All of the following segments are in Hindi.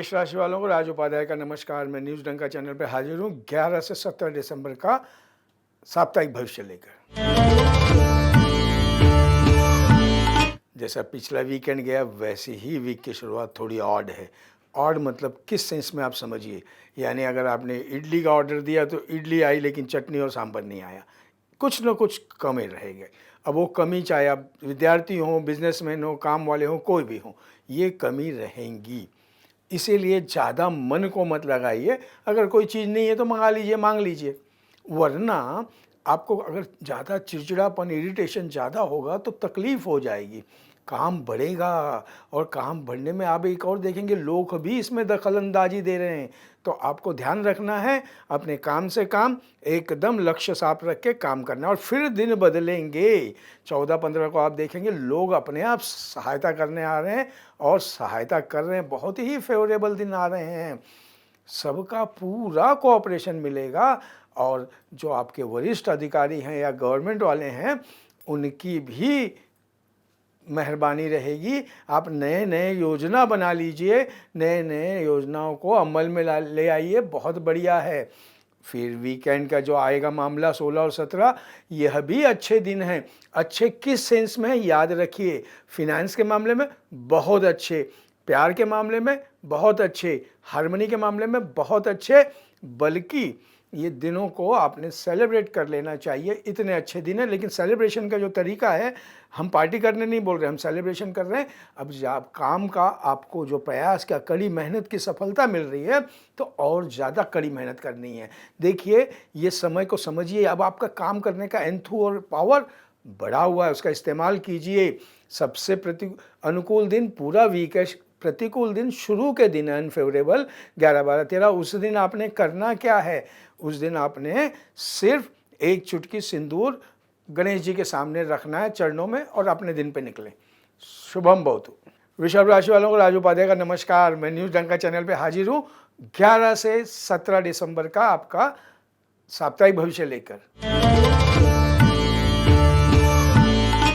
मेष राशि वालों को राज उपाध्याय का नमस्कार। मैं न्यूज़ डंका चैनल पर हाजिर हूँ 11 से 17 दिसंबर का साप्ताहिक भविष्य लेकर। जैसा पिछला वीकेंड गया वैसे ही वीक की शुरुआत थोड़ी ऑड है। ऑड मतलब किस सेंस में आप समझिए, यानी अगर आपने इडली का ऑर्डर दिया तो इडली आई लेकिन चटनी और सांभर नहीं आया, कुछ न कुछ कमी रहेगी। अब वो कमी चाहे आप विद्यार्थी हों, बिजनेसमैन हो, काम वाले हों, कोई भी हो, ये कमी रहेंगी। इसीलिए ज़्यादा मन को मत लगाइए। अगर कोई चीज़ नहीं है तो मंगा लीजिए, मांग लीजिए, वरना आपको अगर ज़्यादा चिड़चिड़ापन, इरिटेशन ज़्यादा होगा तो तकलीफ़ हो जाएगी, काम बढ़ेगा। और काम बढ़ने में आप एक और देखेंगे, लोग भी इसमें दखलंदाजी दे रहे हैं। तो आपको ध्यान रखना है, अपने काम से काम एकदम लक्ष्य साफ रख के काम करना है और फिर दिन बदलेंगे। 14-15 को आप देखेंगे लोग अपने आप सहायता करने आ रहे हैं और सहायता कर रहे हैं, बहुत ही फेवरेबल दिन आ रहे हैं। सबका पूरा कोऑपरेशन मिलेगा और जो आपके वरिष्ठ अधिकारी हैं या गवर्नमेंट वाले हैं उनकी भी मेहरबानी रहेगी। आप नए नए योजना बना लीजिए, नए नए योजनाओं को अमल में ले आइए, बहुत बढ़िया है। फिर वीकेंड का जो आएगा मामला 16 और 17, यह भी अच्छे दिन हैं। अच्छे किस सेंस में, याद रखिए, फिनेंस के मामले में बहुत अच्छे, प्यार के मामले में बहुत अच्छे, हार्मनी के मामले में बहुत अच्छे, बल्कि ये दिनों को आपने सेलिब्रेट कर लेना चाहिए। इतने अच्छे दिन हैं, लेकिन सेलिब्रेशन का जो तरीका है, हम पार्टी करने नहीं बोल रहे, हम सेलिब्रेशन कर रहे हैं। अब जब काम का आपको जो प्रयास का कड़ी मेहनत की सफलता मिल रही है तो और ज़्यादा कड़ी मेहनत करनी है। देखिए, ये समय को समझिए, अब आपका काम करने का एंथू और पावर बढ़ा हुआ है, उसका इस्तेमाल कीजिए। सबसे अनुकूल दिन पूरा वीक है, प्रतिकूल दिन शुरू के दिन है, अनफेवरेबल 11, 12, 13। उस दिन आपने करना क्या है, उस दिन आपने सिर्फ एक चुटकी सिंदूर गणेश जी के सामने रखना है चरणों में और अपने दिन पे निकलें। शुभम भवतु। वृषभ राशि वालों को राज उपाध्याय का नमस्कार। मैं न्यूज़ डंका चैनल पे हाजिर हूँ 11 से 17 दिसंबर का आपका साप्ताहिक भविष्य लेकर।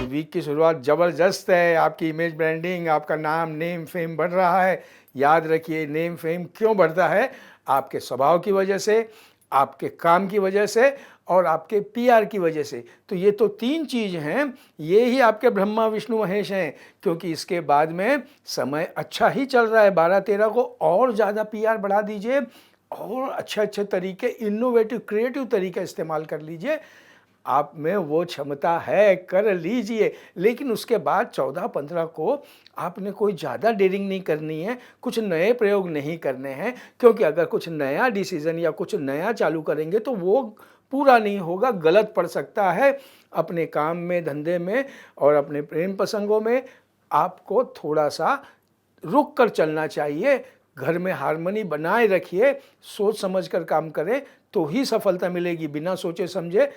वीक की शुरुआत ज़बरदस्त है। आपकी इमेज ब्रांडिंग, आपका नाम, नेम फेम बढ़ रहा है। याद रखिए, नेम फेम क्यों बढ़ता है? आपके स्वभाव की वजह से, आपके काम की वजह से और आपके पीआर की वजह से। तो ये तो 3 चीज़ हैं, ये ही आपके ब्रह्मा विष्णु महेश हैं। क्योंकि इसके बाद में समय अच्छा ही चल रहा है, 12-13 को और ज़्यादा पीआर बढ़ा दीजिए और अच्छे तरीके, इनोवेटिव क्रिएटिव तरीका इस्तेमाल कर लीजिए। आप में वो क्षमता है, कर लीजिए। लेकिन उसके बाद 14-15 को आपने कोई ज़्यादा डेयरिंग नहीं करनी है, कुछ नए प्रयोग नहीं करने हैं। क्योंकि अगर कुछ नया डिसीज़न या कुछ नया चालू करेंगे तो वो पूरा नहीं होगा, गलत पड़ सकता है। अपने काम में, धंधे में और अपने प्रेम प्रसंगों में आपको थोड़ा सा रुक कर चलना चाहिए। घर में हार्मनी बनाए रखिए, सोच समझ कर काम करें तो ही सफलता मिलेगी। बिना सोचे समझे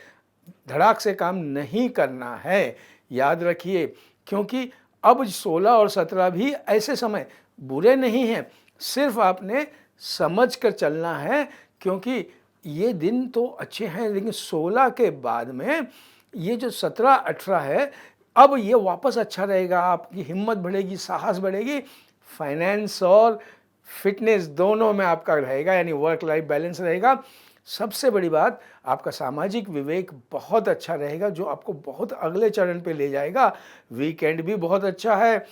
धड़ाक से काम नहीं करना है, याद रखिए। क्योंकि अब 16 और 17 भी ऐसे समय बुरे नहीं हैं, सिर्फ आपने समझ कर चलना है। क्योंकि ये दिन तो अच्छे हैं, लेकिन 16 के बाद में ये जो 17-18 है, अब ये वापस अच्छा रहेगा। आपकी हिम्मत बढ़ेगी, साहस बढ़ेगी, फाइनेंस और फिटनेस दोनों में आपका रहेगा, यानी वर्क लाइफ बैलेंस रहेगा। सबसे बड़ी बात, आपका सामाजिक विवेक बहुत अच्छा रहेगा, जो आपको बहुत अगले चरण पे ले जाएगा। वीकेंड भी बहुत अच्छा है,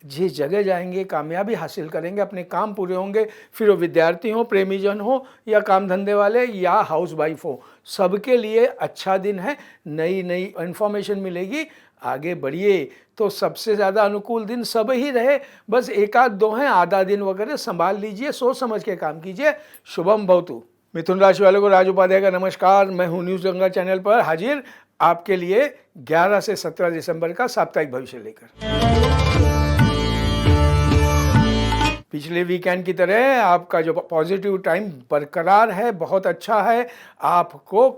जिस जगह जाएंगे कामयाबी हासिल करेंगे, अपने काम पूरे होंगे। फिर वो विद्यार्थी हो, प्रेमीजन हो या काम धंधे वाले या हाउस वाइफ हो, सबके लिए अच्छा दिन है। नई नई इन्फॉर्मेशन मिलेगी, आगे बढ़िए। तो सबसे ज़्यादा अनुकूल दिन सब ही रहे, बस 1-2 हैं, आधा दिन वगैरह संभाल लीजिए, सोच समझ के काम कीजिए। शुभम भवतु। मिथुन राशि वालों को राज उपाध्याय का नमस्कार। मैं हूँ न्यूज़ डंका चैनल पर हाजिर आपके लिए 11 से 17 दिसंबर का साप्ताहिक भविष्य लेकर। पिछले वीकेंड की तरह आपका जो पॉजिटिव टाइम बरकरार है, बहुत अच्छा है। आपको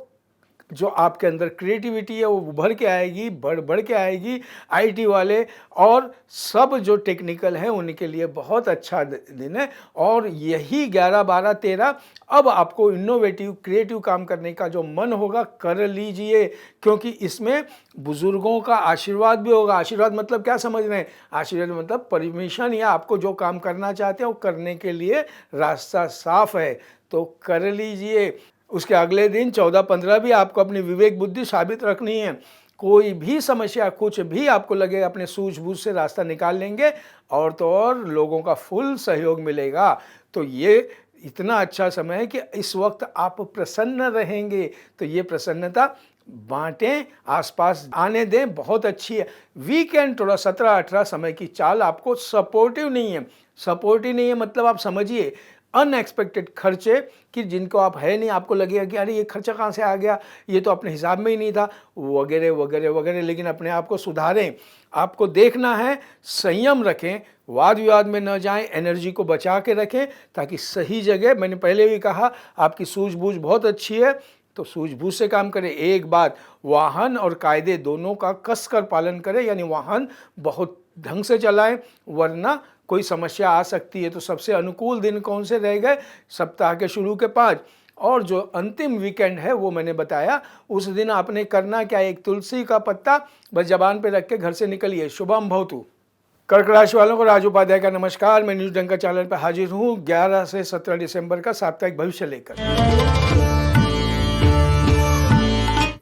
जो आपके अंदर क्रिएटिविटी है वो उभर के आएगी, बढ़ बढ़ के आएगी। आईटी वाले और सब जो टेक्निकल हैं उनके लिए बहुत अच्छा दिन है। और यही 11, 12, 13 अब आपको इनोवेटिव क्रिएटिव काम करने का जो मन होगा कर लीजिए, क्योंकि इसमें बुजुर्गों का आशीर्वाद भी होगा। आशीर्वाद मतलब क्या समझ रहे हैं? आशीर्वाद मतलब परमिशन, या आपको जो काम करना चाहते हैं वो करने के लिए रास्ता साफ है, तो कर लीजिए। उसके अगले दिन 14-15 भी आपको अपनी विवेक बुद्धि साबित रखनी है। कोई भी समस्या कुछ भी आपको लगे अपने सूझबूझ से रास्ता निकाल लेंगे, और तो और लोगों का फुल सहयोग मिलेगा। तो ये इतना अच्छा समय है कि इस वक्त आप प्रसन्न रहेंगे, तो ये प्रसन्नता बांटें, आसपास आने दें, बहुत अच्छी है। वीकेंड थोड़ा 17-18 समय की चाल आपको सपोर्टिव नहीं है। सपोर्टिव नहीं है मतलब आप समझिए अनएक्सपेक्टेड खर्चे कि जिनको आप है नहीं, आपको लगेगा कि अरे ये खर्चा कहाँ से आ गया, ये तो अपने हिसाब में ही नहीं था, वगैरह वगैरह वगैरह। लेकिन अपने आप को सुधारें। आपको देखना है, संयम रखें, वाद विवाद में न जाएं, एनर्जी को बचा के रखें ताकि सही जगह, मैंने पहले भी कहा आपकी सूझबूझ बहुत अच्छी है तो सूझबूझ से काम करें। एक बात, वाहन और कायदे दोनों का कसकर पालन करें, यानी वाहन बहुत ढंग से चलाएं, वरना कोई समस्या आ सकती है। तो सबसे अनुकूल दिन कौन से रह गए? सप्ताह के शुरू के 5, और जो अंतिम वीकेंड है वो मैंने बताया। उस दिन आपने करना क्या? एक तुलसी का पत्ता बस जबान पे रख के घर से निकलिए। शुभम भवतु। कर्क राशि वालों को राज उपाध्याय का नमस्कार। मैं न्यूज डंका चैनल पर हाजिर हूँ 11 से 17 दिसंबर का साप्ताहिक भविष्य लेकर।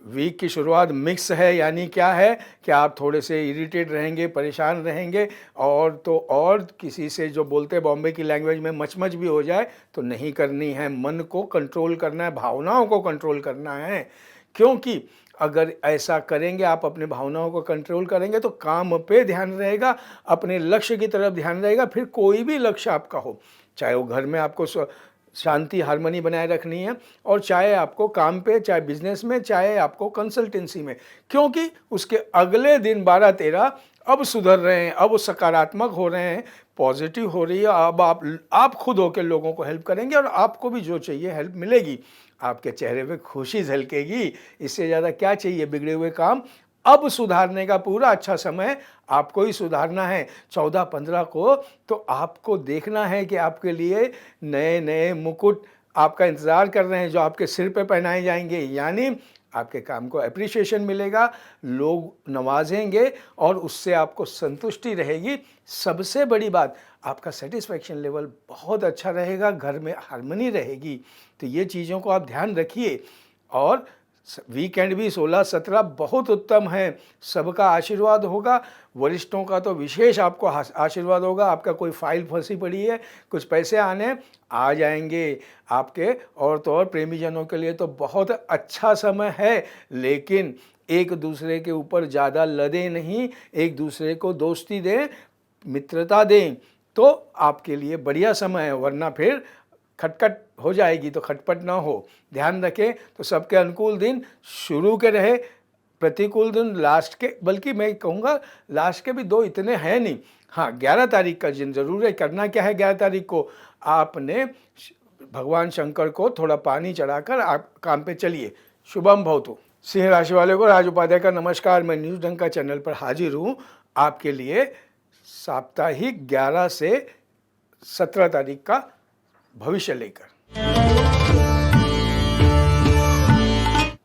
वीक की शुरुआत मिक्स है, यानी क्या है कि आप थोड़े से इरिटेट रहेंगे, परेशान रहेंगे, और तो और किसी से जो बोलते बॉम्बे की लैंग्वेज में मचमच भी हो जाए तो नहीं करनी है। मन को कंट्रोल करना है, भावनाओं को कंट्रोल करना है, क्योंकि अगर ऐसा करेंगे, आप अपने भावनाओं को कंट्रोल करेंगे तो काम पे ध्यान रहेगा, अपने लक्ष्य की तरफ ध्यान रहेगा। फिर कोई भी लक्ष्य आपका हो, चाहे वो घर में आपको शांति हार्मनी बनाए रखनी है, और चाहे आपको काम पे, चाहे बिजनेस में, चाहे आपको कंसल्टेंसी में, क्योंकि उसके अगले दिन 12-13 अब सुधर रहे हैं, अब सकारात्मक हो रहे हैं, पॉजिटिव हो रही है। अब आप खुद होकर लोगों को हेल्प करेंगे और आपको भी जो चाहिए हेल्प मिलेगी। आपके चेहरे पे खुशी झलकेगी। इससे ज़्यादा क्या चाहिए? बिगड़े हुए काम अब सुधारने का पूरा अच्छा समय आपको ही सुधारना है। 14-15 को तो आपको देखना है कि आपके लिए नए नए मुकुट आपका इंतज़ार कर रहे हैं, जो आपके सिर पे पहनाए जाएंगे, यानी आपके काम को एप्रिसिएशन मिलेगा, लोग नवाजेंगे और उससे आपको संतुष्टि रहेगी। सबसे बड़ी बात, आपका सेटिस्फैक्शन लेवल बहुत अच्छा रहेगा, घर में हार्मनी रहेगी। तो ये चीज़ों को आप ध्यान रखिए। और वीकेंड भी 16-17 बहुत उत्तम है। सबका आशीर्वाद होगा, वरिष्ठों का तो विशेष आपको आशीर्वाद होगा। आपका कोई फाइल फंसी पड़ी है, कुछ पैसे आने आ जाएंगे आपके, और तो और प्रेमीजनों के लिए तो बहुत अच्छा समय है। लेकिन एक दूसरे के ऊपर ज़्यादा लदें नहीं, एक दूसरे को दोस्ती दें, मित्रता दें, तो आपके लिए बढ़िया समय है। वरना फिर खटखट हो जाएगी, तो खटपट ना हो। ध्यान रखें। तो सबके अनुकूल दिन शुरू के रहे, प्रतिकूल दिन लास्ट के, बल्कि मैं कहूँगा लास्ट के भी 2 इतने हैं नहीं। हाँ, 11 तारीख का दिन ज़रूर है। करना क्या है? 11 तारीख को आपने भगवान शंकर को थोड़ा पानी चढ़ाकर आप काम पे चलिए। शुभम भवतु। सिंह राशि वाले को राज उपाध्याय का नमस्कार। मैं न्यूज़ डंका चैनल पर हाजिर हूँ आपके लिए साप्ताहिक 11 से 17 तारीख का भविष्य लेकर।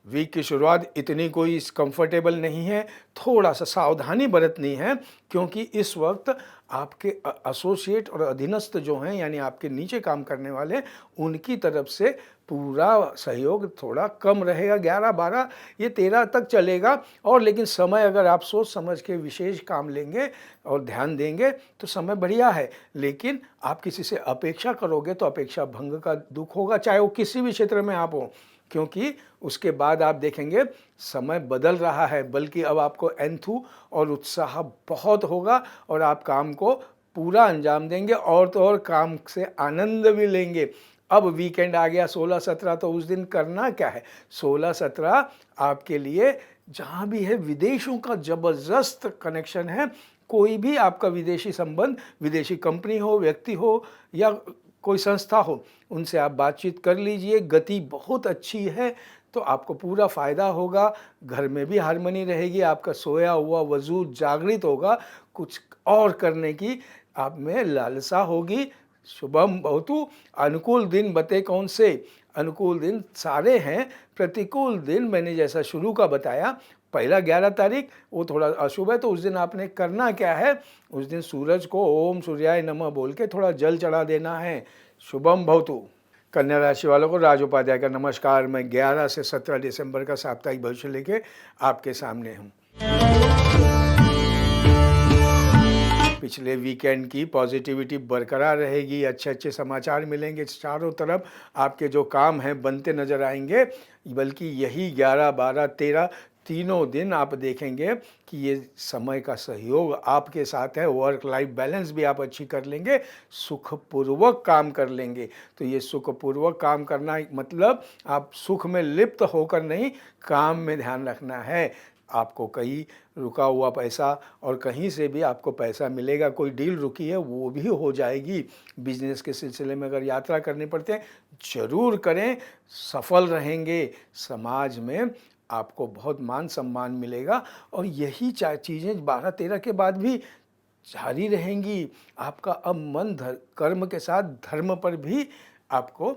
वीक की शुरुआत इतनी कोई कंफर्टेबल नहीं है, थोड़ा सा सावधानी बरतनी है, क्योंकि इस वक्त आपके एसोसिएट और अधीनस्थ जो हैं, यानी आपके नीचे काम करने वाले, उनकी तरफ से पूरा सहयोग थोड़ा कम रहेगा। 11-12 ये 13 तक चलेगा। और लेकिन समय अगर आप सोच समझ के विशेष काम लेंगे और ध्यान देंगे तो समय बढ़िया है। लेकिन आप किसी से अपेक्षा करोगे तो अपेक्षा भंग का दुख होगा, चाहे वो किसी भी क्षेत्र में आप हो, क्योंकि उसके बाद आप देखेंगे समय बदल रहा है, बल्कि अब आपको एंथू और उत्साह बहुत होगा और आप काम को पूरा अंजाम देंगे, और तो और काम से आनंद भी लेंगे। अब वीकेंड आ गया 16-17, तो उस दिन करना क्या है? 16-17 आपके लिए जहाँ भी है विदेशों का ज़बरदस्त कनेक्शन है। कोई भी आपका विदेशी संबंध, विदेशी कंपनी हो, व्यक्ति हो, या कोई संस्था हो, उनसे आप बातचीत कर लीजिए। गति बहुत अच्छी है तो आपको पूरा फ़ायदा होगा। घर में भी हार्मनी रहेगी, आपका सोया हुआ वजूद जागृत होगा, कुछ और करने की आप में लालसा होगी। शुभम भवतु। अनुकूल दिन बते कौन से? अनुकूल दिन सारे हैं। प्रतिकूल दिन मैंने जैसा शुरू का बताया, पहला 11 तारीख वो थोड़ा अशुभ है, तो उस दिन आपने करना क्या है, उस दिन सूरज को ओम सूर्याय नमः बोल के थोड़ा जल चढ़ा देना है। शुभम भवतु। कन्या राशि वालों को राज उपाध्याय का नमस्कार। मैं 11 से 17 दिसंबर का साप्ताहिक भविष्य लेके आपके सामने हूँ। पिछले वीकेंड की पॉजिटिविटी बरकरार रहेगी, अच्छे अच्छे समाचार मिलेंगे, चारों तरफ आपके जो काम हैं बनते नजर आएंगे। बल्कि यही 11, 12, 13 तीनों दिन आप देखेंगे कि ये समय का सहयोग आपके साथ है। वर्क लाइफ बैलेंस भी आप अच्छी कर लेंगे, सुखपूर्वक काम कर लेंगे। तो ये सुखपूर्वक काम करना मतलब आप सुख में लिप्त होकर नहीं, काम में ध्यान रखना है। आपको कहीं रुका हुआ पैसा और कहीं से भी आपको पैसा मिलेगा। कोई डील रुकी है वो भी हो जाएगी। बिजनेस के सिलसिले में अगर यात्रा करनी पड़ते हैं जरूर करें, सफल रहेंगे। समाज में आपको बहुत मान सम्मान मिलेगा और यही चीज़ें 12-13 के बाद भी जारी रहेंगी। आपका अब मन कर्म के साथ धर्म पर भी आपको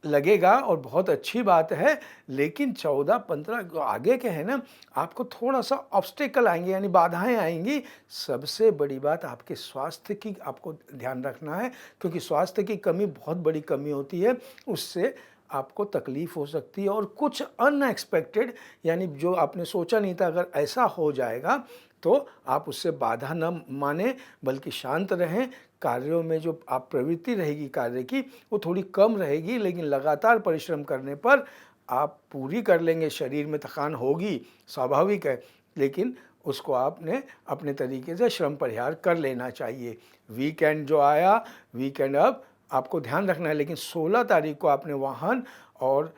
लगेगा और बहुत अच्छी बात है। लेकिन 14-15 आगे के हैं ना, आपको थोड़ा सा ऑब्स्टेकल आएंगे, यानी बाधाएं आएंगी। सबसे बड़ी बात आपके स्वास्थ्य की आपको ध्यान रखना है, क्योंकि स्वास्थ्य की कमी बहुत बड़ी कमी होती है, उससे आपको तकलीफ हो सकती है। और कुछ अनएक्सपेक्टेड, यानी जो आपने सोचा नहीं था, अगर ऐसा हो जाएगा तो आप उससे बाधा न माने, बल्कि शांत रहें। कार्यों में जो आप प्रवृत्ति रहेगी कार्य की वो थोड़ी कम रहेगी, लेकिन लगातार परिश्रम करने पर आप पूरी कर लेंगे। शरीर में थकान होगी, स्वाभाविक है, लेकिन उसको आपने अपने तरीके से श्रम परिहार कर लेना चाहिए। वीकेंड जो आया, वीकेंड अब आपको ध्यान रखना है, लेकिन 16 तारीख को आपने वाहन और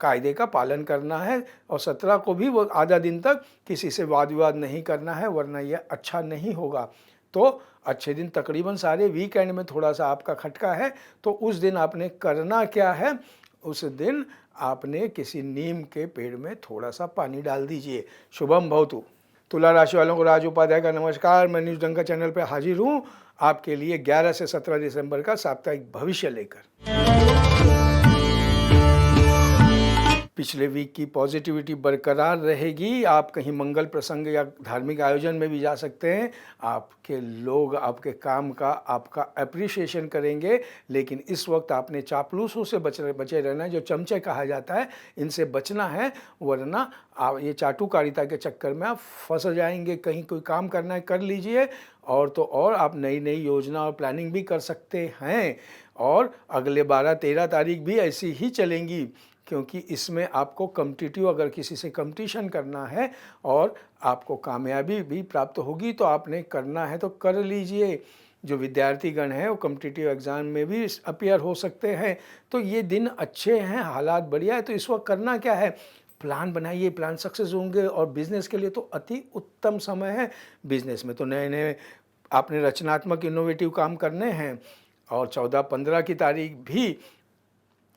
कायदे का पालन करना है और 17 को भी वो आधा दिन तक किसी से वाद विवाद नहीं करना है, वरना यह अच्छा नहीं होगा। तो अच्छे दिन तकरीबन सारे, वीकेंड में थोड़ा सा आपका खटका है। तो उस दिन आपने करना क्या है, उस दिन आपने किसी नीम के पेड़ में थोड़ा सा पानी डाल दीजिए। शुभम भवतु। तुला राशि वालों को राज उपाध्याय का नमस्कार। मैं न्यूज़ डंका चैनल पर हाजिर हूँ आपके लिए 11 से 17 दिसंबर का साप्ताहिक भविष्य लेकर। पिछले वीक की पॉजिटिविटी बरकरार रहेगी। आप कहीं मंगल प्रसंग या धार्मिक आयोजन में भी जा सकते हैं। आपके लोग आपके काम का आपका अप्रिशिएशन करेंगे, लेकिन इस वक्त आपने चापलूसों से बचे रहना है, जो चमचे कहा जाता है, इनसे बचना है, वरना आप ये चाटुकारिता के चक्कर में आप फंस जाएंगे। कहीं कोई काम करना है कर लीजिए, और तो और आप नई नई योजना और प्लानिंग भी कर सकते हैं। और अगले 12-13 तारीख भी ऐसी ही चलेंगी, क्योंकि इसमें आपको कॉम्पिटिटिव, अगर किसी से कंपटीशन करना है और आपको कामयाबी भी प्राप्त होगी तो आपने करना है तो कर लीजिए। जो विद्यार्थीगण हैं वो कॉम्पिटिटिव एग्ज़ाम में भी अपीयर हो सकते हैं। तो ये दिन अच्छे हैं, हालात बढ़िया है। तो इस वक्त करना क्या है, प्लान बनाइए, प्लान सक्सेस होंगे। और बिज़नेस के लिए तो अति उत्तम समय है। बिज़नेस में तो नए नए आपने रचनात्मक इनोवेटिव काम करने हैं। और 14-15 की तारीख भी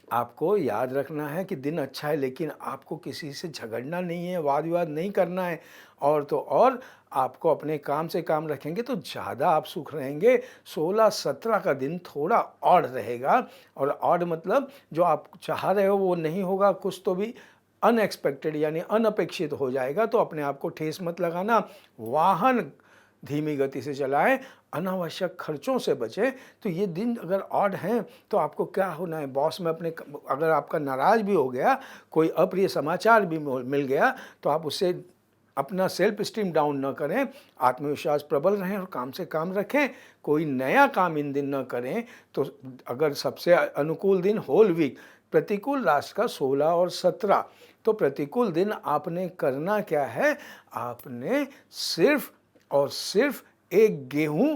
आपको याद रखना है कि दिन अच्छा है, लेकिन आपको किसी से झगड़ना नहीं है, वाद विवाद नहीं करना है। और तो और आपको अपने काम से काम रखेंगे तो ज़्यादा आप सुख रहेंगे। 16-17 का दिन थोड़ा ऑड रहेगा, और ऑड मतलब जो आप चाह रहे हो वो नहीं होगा, कुछ तो भी अनएक्सपेक्टेड यानी अनअपेक्षित हो जाएगा। तो अपने आप को ठेस मत लगाना। वाहन धीमी गति से चलाएं, अनावश्यक खर्चों से बचें। तो ये दिन अगर ऑड हैं तो आपको क्या होना है, बॉस में अपने, अगर आपका नाराज़ भी हो गया, कोई अप्रिय समाचार भी मिल गया, तो आप उससे अपना सेल्फ स्टीम डाउन न करें, आत्मविश्वास प्रबल रहें और काम से काम रखें। कोई नया काम इन दिन न करें। तो अगर सबसे अनुकूल दिन होल वीक, प्रतिकूल राशि का 16 और 17। तो प्रतिकूल दिन आपने करना क्या है, आपने सिर्फ और सिर्फ एक गेहूं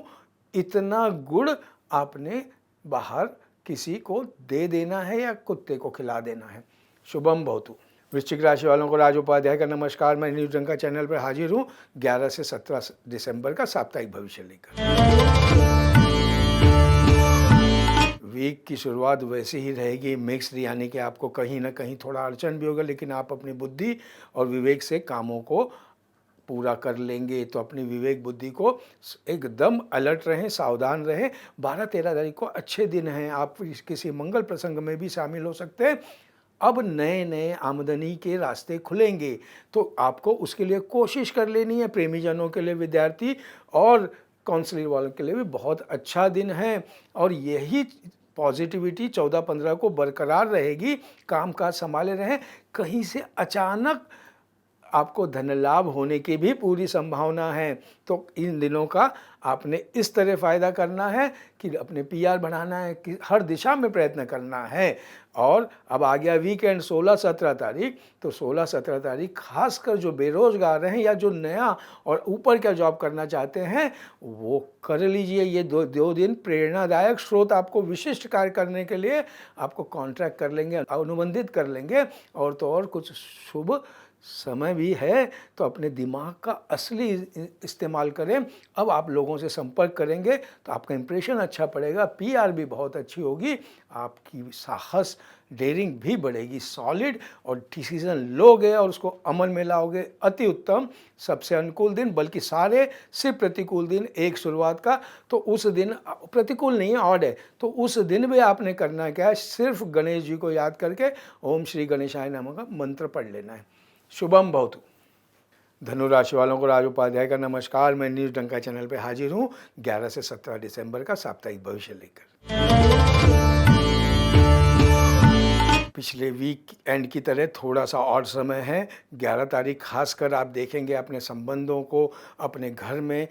इतना गुड़ आपने बाहर किसी को दे देना है या कुत्ते को खिला देना है। शुभम भवतु। वृश्चिक राशि वालों को राज उपाध्याय का नमस्कार। मैं न्यूज़ डंका चैनल पर हाजिर हूँ 11 से 17 दिसंबर का साप्ताहिक भविष्य लेकर। वीक की शुरुआत वैसे ही रहेगी मिक्स्ड, यानी कि आपको कहीं ना कहीं थोड़ा अड़चन भी होगा, लेकिन आप अपनी बुद्धि और विवेक से कामों को पूरा कर लेंगे। तो अपनी विवेक बुद्धि को एकदम अलर्ट रहें, सावधान रहें। 12-13 तारीख को अच्छे दिन हैं, आप किसी मंगल प्रसंग में भी शामिल हो सकते हैं। अब नए नए आमदनी के रास्ते खुलेंगे, तो आपको उसके लिए कोशिश कर लेनी है। प्रेमी जनों के लिए, विद्यार्थी और काउंसलिंग वालों के लिए भी बहुत अच्छा दिन है। और यही पॉजिटिविटी 14-15 को बरकरार रहेगी। काम काज संभाले रहें। कहीं से अचानक आपको धन लाभ होने की भी पूरी संभावना है। तो इन दिनों का आपने इस तरह फ़ायदा करना है कि अपने पीआर बढ़ाना है, कि हर दिशा में प्रयत्न करना है। और अब आ गया वीकेंड 16-17 तारीख, तो 16-17 तारीख खासकर जो बेरोजगार हैं या जो नया और ऊपर का जॉब करना चाहते हैं वो कर लीजिए। ये दो दिन प्रेरणादायक स्रोत आपको विशिष्ट कार्य करने के लिए आपको कॉन्ट्रैक्ट कर लेंगे, अनुबंधित कर लेंगे। और तो और कुछ शुभ समय भी है, तो अपने दिमाग का असली इस्तेमाल करें। अब आप लोगों से संपर्क करेंगे तो आपका इंप्रेशन अच्छा पड़ेगा, पीआर भी बहुत अच्छी होगी, आपकी साहस डेयरिंग भी बढ़ेगी, सॉलिड और डिसीजन लोगे और उसको अमल में लाओगे। अति उत्तम, सबसे अनुकूल दिन, बल्कि सारे सिर्फ प्रतिकूल दिन एक शुरुआत का। तो उस दिन प्रतिकूल नहीं है, ऑड है, तो उस दिन भी आपने करना क्या है, सिर्फ गणेश जी को याद करके ओम श्री गणेशाय नमः का मंत्र पढ़ लेना है। शुभम भवतु। धनु राशि वालों को राज उपाध्याय का नमस्कार। मैं न्यूज़ डंका चैनल पे हाजिर हूँ 11 से 17 दिसंबर का साप्ताहिक भविष्य लेकर। पिछले वीक एंड की तरह थोड़ा सा और समय है। 11 तारीख खासकर आप देखेंगे अपने संबंधों को, अपने घर में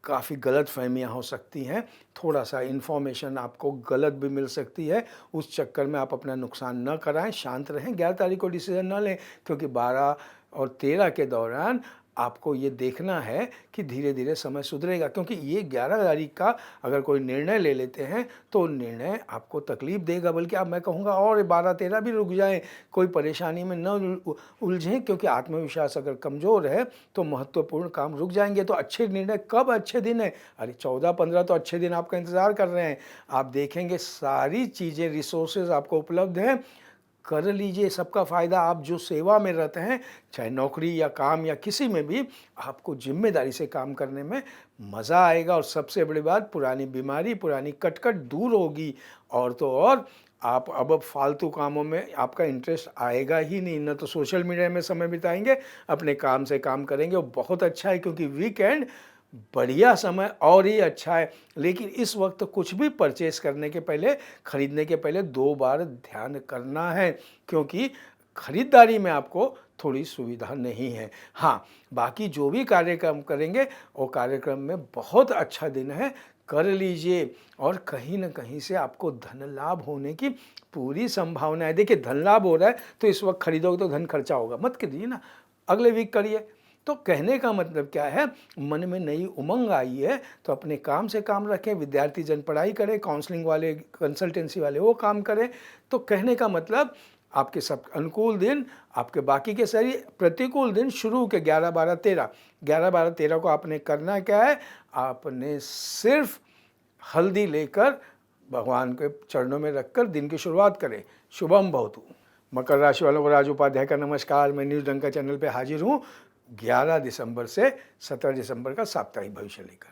काफ़ी गलत फहमियाँ हो सकती हैं, थोड़ा सा इन्फॉर्मेशन आपको गलत भी मिल सकती है। उस चक्कर में आप अपना नुकसान न कराएं, शांत रहें। 11 तारीख को डिसीजन न लें, क्योंकि 12 और 13 के दौरान आपको ये देखना है कि धीरे धीरे समय सुधरेगा। क्योंकि ये 11 तारीख का अगर कोई निर्णय ले लेते हैं तो निर्णय आपको तकलीफ देगा, बल्कि अब मैं कहूँगा और 12-13 भी रुक जाएं, कोई परेशानी में न उलझें। क्योंकि आत्मविश्वास अगर कमज़ोर है तो महत्वपूर्ण काम रुक जाएंगे। तो अच्छे निर्णय कब अच्छे दिन है, अरे 14-15 तो अच्छे दिन आपका इंतज़ार कर रहे हैं। आप देखेंगे सारी चीज़ें, रिसोर्सेज आपको उपलब्ध हैं, कर लीजिए। सबका फ़ायदा। आप जो सेवा में रहते हैं, चाहे नौकरी या काम या किसी में भी, आपको जिम्मेदारी से काम करने में मज़ा आएगा। और सबसे बड़ी बात, पुरानी बीमारी, पुरानी कटकट दूर होगी। और तो और आप अब फालतू कामों में आपका इंटरेस्ट आएगा ही नहीं। न तो सोशल मीडिया में समय बिताएंगे, अपने काम से काम करेंगे। वो बहुत अच्छा है, क्योंकि वीकेंड बढ़िया समय और ही अच्छा है। लेकिन इस वक्त कुछ भी परचेस करने के पहले, खरीदने के पहले 2 बार ध्यान करना है, क्योंकि खरीदारी में आपको थोड़ी सुविधा नहीं है। हाँ, बाकी जो भी कार्यक्रम करेंगे वो कार्यक्रम में बहुत अच्छा दिन है, कर लीजिए। और कहीं ना कहीं से आपको धन लाभ होने की पूरी संभावना है। देखिए, धन लाभ हो रहा है तो इस वक्त खरीदोगे तो धन खर्चा होगा, मत करिए ना, अगले वीक करिए। तो कहने का मतलब क्या है, मन में नई उमंग आई है तो अपने काम से काम रखें। विद्यार्थी जन पढ़ाई करें, काउंसलिंग वाले, कंसल्टेंसी वाले वो काम करें। तो कहने का मतलब आपके सब अनुकूल दिन, आपके बाकी के सारी प्रतिकूल दिन शुरू के 11-12-13 को आपने करना क्या है, आपने सिर्फ हल्दी लेकर भगवान के चरणों में रखकर दिन की शुरुआत करें। शुभम भवतु। मकर राशि वालों को राज उपाध्याय का नमस्कार। मैं न्यूज़ डंका चैनल पे हाजिर हूँ 11 दिसंबर से 17 दिसंबर का साप्ताहिक भविष्य लेकर।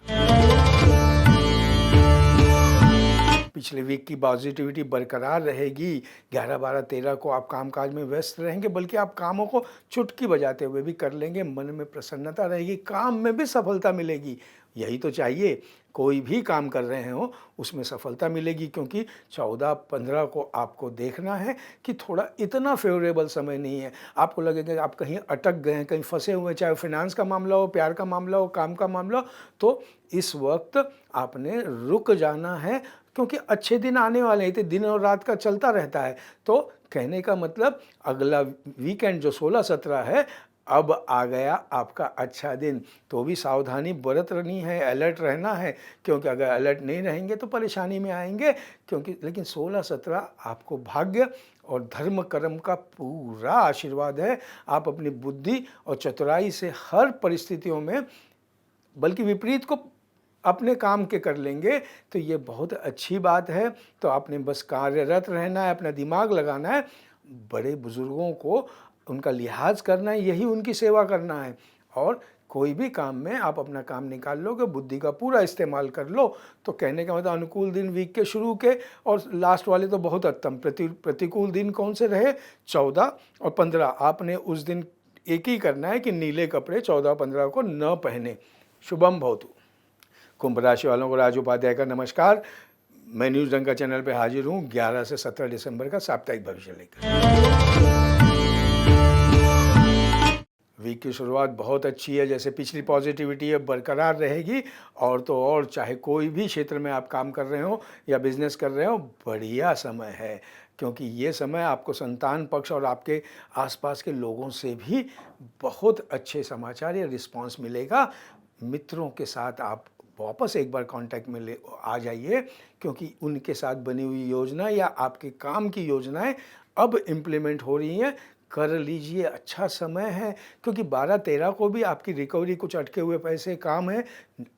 पिछले वीक की पॉजिटिविटी बरकरार रहेगी। 11-12-13 को आप कामकाज में व्यस्त रहेंगे, बल्कि आप कामों को चुटकी बजाते हुए भी कर लेंगे। मन में प्रसन्नता रहेगी, काम में भी सफलता मिलेगी। यही तो चाहिए, कोई भी काम कर रहे हो उसमें सफलता मिलेगी। क्योंकि 14-15 को आपको देखना है कि थोड़ा इतना फेवरेबल समय नहीं है। आपको लगेगा आप कहीं अटक गए हैं, कहीं फंसे हुए हैं, चाहे फाइनेंस का मामला हो, प्यार का मामला हो, काम का मामला हो। तो इस वक्त आपने रुक जाना है, क्योंकि अच्छे दिन आने वाले हैं। तो दिन और रात का चलता रहता है। तो कहने का मतलब अगला वीकेंड जो 16-17 है, अब आ गया आपका अच्छा दिन। तो भी सावधानी बरतनी है, अलर्ट रहना है, क्योंकि अगर अलर्ट नहीं रहेंगे तो परेशानी में आएंगे। क्योंकि लेकिन 16-17 आपको भाग्य और धर्म कर्म का पूरा आशीर्वाद है। आप अपनी बुद्धि और चतुराई से हर परिस्थितियों में, बल्कि विपरीत को अपने काम के कर लेंगे तो ये बहुत अच्छी बात है। तो आपने बस कार्यरत रहना है, अपना दिमाग लगाना है, बड़े बुज़ुर्गों को उनका लिहाज करना है, यही उनकी सेवा करना है। और कोई भी काम में आप अपना काम निकाल लोगे, बुद्धि का पूरा इस्तेमाल कर लो, तो कहने का मतलब अनुकूल दिन वीक के शुरू के और लास्ट वाले तो बहुत उत्तम। प्रतिकूल दिन कौन से रहे? 14 और 15। आपने उस दिन एक ही करना है कि नीले कपड़े 14-15 को न पहने। शुभम भवतु। कुंभ राशि वालों को राज उपाध्याय का नमस्कार। मैं न्यूज़ डंका चैनल पे हाजिर हूँ 11 से 17 दिसंबर का साप्ताहिक भविष्य लेकर। वीक की शुरुआत बहुत अच्छी है, जैसे पिछली पॉजिटिविटी है बरकरार रहेगी। और तो और चाहे कोई भी क्षेत्र में आप काम कर रहे हो या बिजनेस कर रहे हो, बढ़िया समय है, क्योंकि ये समय आपको संतान पक्ष और आपके आसपास के लोगों से भी बहुत अच्छे समाचार या रिस्पांस मिलेगा। मित्रों के साथ आप वापस एक बार कांटेक्ट में ले आ जाइए, क्योंकि उनके साथ बनी हुई योजना या आपके काम की योजनाएं अब इम्प्लीमेंट हो रही हैं। कर लीजिए, अच्छा समय है, क्योंकि 12-13 को भी आपकी रिकवरी, कुछ अटके हुए पैसे काम है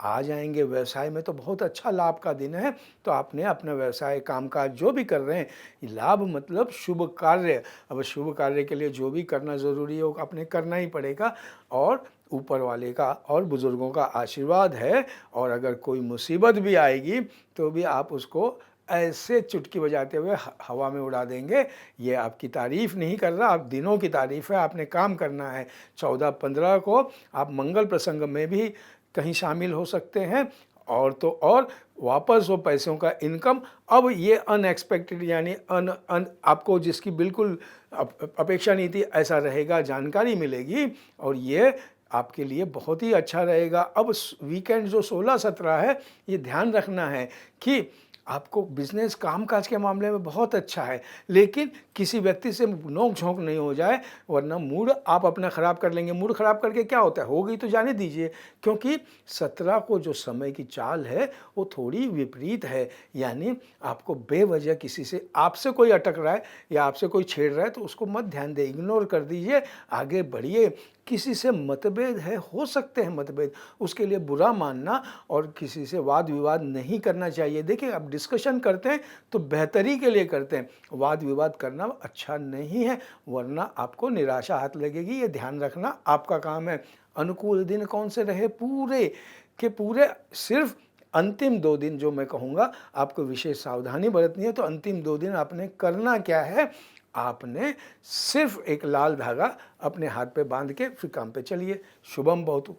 आ जाएंगे। व्यवसाय में तो बहुत अच्छा लाभ का दिन है। तो आपने अपना व्यवसाय कामकाज जो भी कर रहे हैं, लाभ मतलब शुभ कार्य, अब शुभ कार्य के लिए जो भी करना ज़रूरी हो आपने करना ही पड़ेगा। और ऊपर वाले का और बुज़ुर्गों का आशीर्वाद है। और अगर कोई मुसीबत भी आएगी तो भी आप उसको ऐसे चुटकी बजाते हुए हवा में उड़ा देंगे। ये आपकी तारीफ़ नहीं कर रहा, आप दिनों की तारीफ़ है। आपने काम करना है। 14-15 को आप मंगल प्रसंग में भी कहीं शामिल हो सकते हैं। और तो और वापस वो पैसों का इनकम, अब ये अनएक्सपेक्टेड यानी आपको जिसकी बिल्कुल अपेक्षा नहीं थी, ऐसा रहेगा, जानकारी मिलेगी और ये आपके लिए बहुत ही अच्छा रहेगा। अब वीकेंड जो 16-17 है, ये ध्यान रखना है कि आपको बिजनेस कामकाज के मामले में बहुत अच्छा है, लेकिन किसी व्यक्ति से नोक झोंक नहीं हो जाए, वरना मूड आप अपना ख़राब कर लेंगे। मूड ख़राब करके क्या होता है, हो गई तो जाने दीजिए, क्योंकि 17 को जो समय की चाल है वो थोड़ी विपरीत है। यानी आपको बेवजह किसी से, आपसे कोई अटक रहा है या आपसे कोई छेड़ रहा है तो उसको मत ध्यान दें, इग्नोर कर दीजिए, आगे बढ़िए। किसी से मतभेद है, हो सकते हैं मतभेद, उसके लिए बुरा मानना और किसी से वाद विवाद नहीं करना चाहिए। देखिए, अब डिस्कशन करते हैं तो बेहतरी के लिए करते हैं, वाद विवाद करना अच्छा नहीं है, वरना आपको निराशा हाथ लगेगी। ये ध्यान रखना आपका काम है। अनुकूल दिन कौन से रहे? पूरे के पूरे सिर्फ अंतिम 2 दिन जो मैं कहूँगा आपको विशेष सावधानी बरतनी है। तो अंतिम 2 दिन आपने करना क्या है? आपने सिर्फ एक लाल धागा अपने हाथ पे बांध के फिर काम पे चलिए। शुभम भवतु।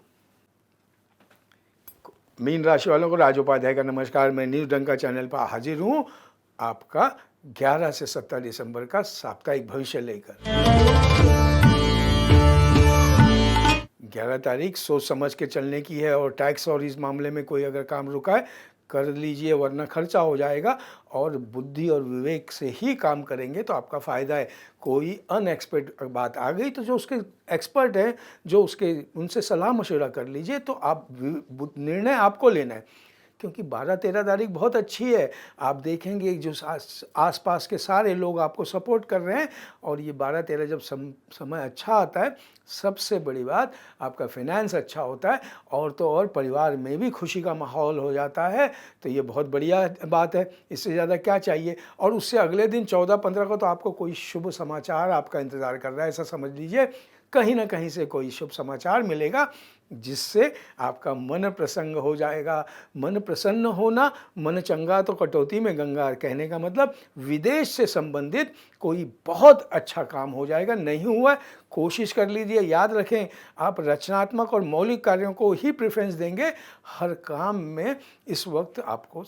मीन राशि वालों को राज उपाध्याय का नमस्कार। मैं न्यूज़ डंका चैनल पर हाजिर हूँ आपका 11 से 17 दिसंबर का साप्ताहिक भविष्य लेकर। 11 तारीख सोच समझ के चलने की है। और टैक्स और इस मामले में कोई अगर काम रुका है, कर लीजिए, वरना खर्चा हो जाएगा। और बुद्धि और विवेक से ही काम करेंगे तो आपका फ़ायदा है। कोई अनएक्सपेक्टेड बात आ गई तो जो उसके एक्सपर्ट हैं, जो उसके उनसे सलाह मशवरा कर लीजिए। तो आप निर्णय आपको लेना है, क्योंकि 12-13 तारीख बहुत अच्छी है। आप देखेंगे जो आसपास के सारे लोग आपको सपोर्ट कर रहे हैं। और ये 12-13 जब समय अच्छा आता है, सबसे बड़ी बात आपका फाइनेंस अच्छा होता है, और तो और परिवार में भी खुशी का माहौल हो जाता है। तो ये बहुत बढ़िया बात है, इससे ज़्यादा क्या चाहिए। और उससे अगले दिन 14-15 को तो आपको कोई शुभ समाचार आपका इंतज़ार कर रहा है, ऐसा समझ लीजिए। कहीं ना कहीं से कोई शुभ समाचार मिलेगा जिससे आपका मन प्रसन्न हो जाएगा। मन प्रसन्न होना, मन चंगा तो कटौती में गंगा, कहने का मतलब विदेश से संबंधित कोई बहुत अच्छा काम हो जाएगा। नहीं हुआ, कोशिश कर लीजिए। याद रखें, आप रचनात्मक और मौलिक कार्यों को ही प्रेफरेंस देंगे। हर काम में इस वक्त आपको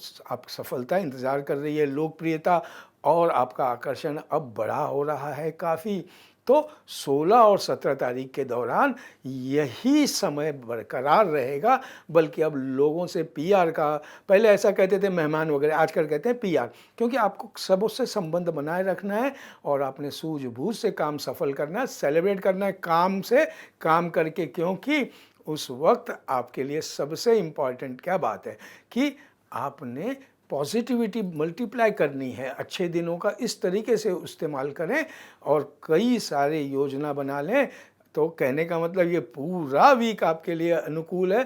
सफलता इंतज़ार कर रही है, लोकप्रियता और आपका आकर्षण अब बड़ा हो रहा है काफ़ी। तो 16 और 17 तारीख के दौरान यही समय बरकरार रहेगा। बल्कि अब लोगों से पीआर का, पहले ऐसा कहते थे मेहमान वगैरह, आजकल कहते हैं पीआर, क्योंकि आपको सबसे संबंध बनाए रखना है और आपने सूझबूझ से काम सफल करना है, सेलिब्रेट करना है काम से, काम करके। क्योंकि उस वक्त आपके लिए सबसे इम्पॉर्टेंट क्या बात है कि आपने पॉजिटिविटी मल्टीप्लाई करनी है। अच्छे दिनों का इस तरीके से इस्तेमाल करें और कई सारे योजना बना लें। तो कहने का मतलब ये पूरा वीक आपके लिए अनुकूल है।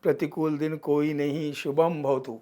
प्रतिकूल दिन कोई नहीं, शुभम भवतु।